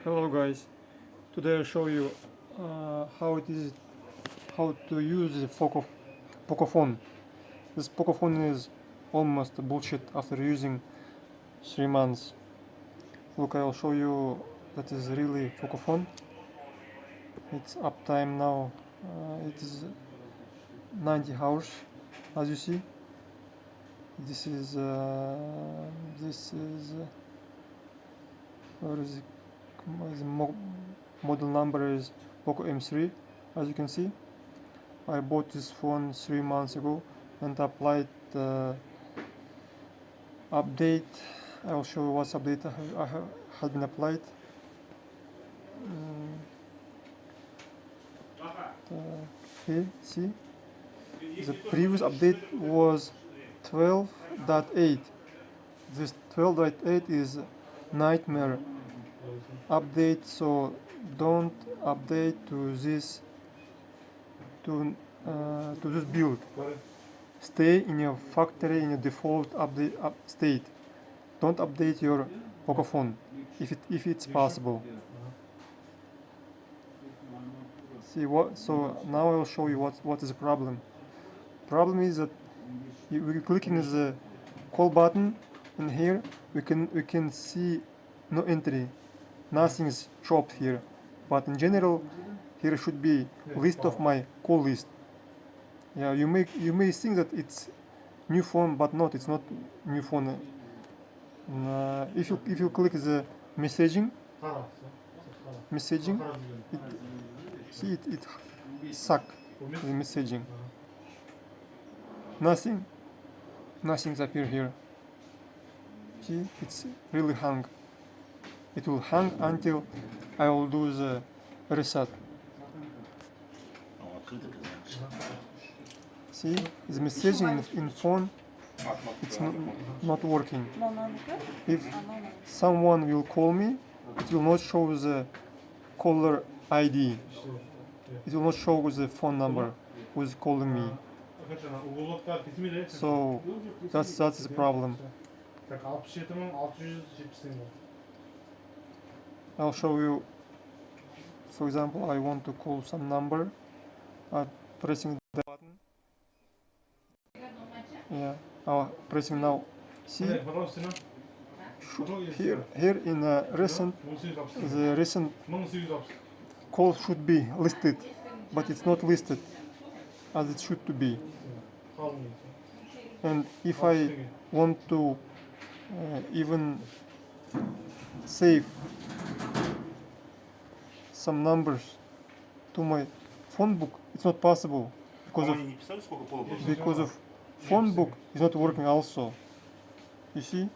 Hello guys, today I'll show you how to use the Poco phone. This Poco phone is almost bullshit after using 3 months. Look, I'll show you that is really Poco phone. It's uptime now. It is 90 hours, as you see. This is where is it? The model number is Poco M3. As you can see, I bought this phone 3 months ago and applied update. I will show you what update had been applied. Here, see, the previous update was 12.8. This 12.8 is nightmare update, so don't update to this build. Stay in your factory in your default update state. Don't update your Poco phone if it's possible. See what? So now I will show you what is the problem. Problem is that we're clicking the call button, and here we can see no entry, nothing is chopped here. But in general, here should be list of my call list. Yeah, you may think that it's new phone, but not. It's not new phone. If you click the messaging, it suck the messaging. Nothing's appear here. See, it's really hung. It will hang until I will do the reset. See, the messaging in phone, it's not working. If someone will call me, it will not show the caller ID. It will not show the phone number who's calling me. So that's the problem. I'll show you. For example, I want to call some number. I'm pressing the button. Yeah, I'm pressing now. See, here in recent, the recent call should be listed, but it's not listed as it should to be. And if I want to even save some numbers to my phone book, it's not possible because of phone book is not working also. You see,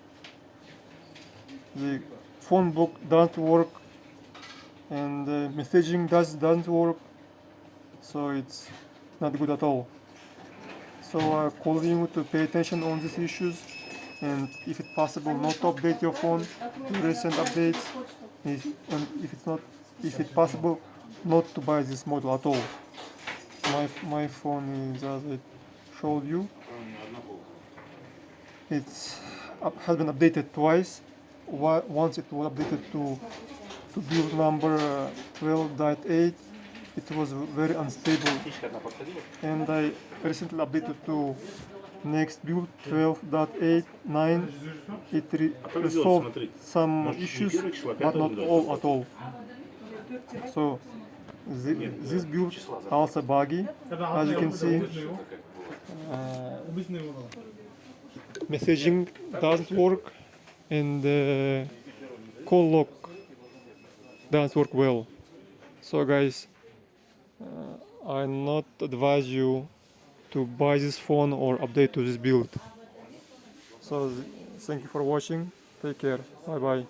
the phone book doesn't work and the messaging doesn't work, so it's not good at all. So I call you to pay attention on these issues, and if it's possible, not to update your phone to recent updates, and if it's possible, not to buy this model at all. My phone is, as I showed you, has been updated twice. Once it was updated to build number 12.8, it was very unstable, and I recently updated to next build 12.8.9. It resolved some issues, but not all at all. So this build also buggy, as you can see. Messaging doesn't work, and call lock doesn't work well. So guys, I not advise you to buy this phone or update to this build. So thank you for watching. Take care. Bye bye.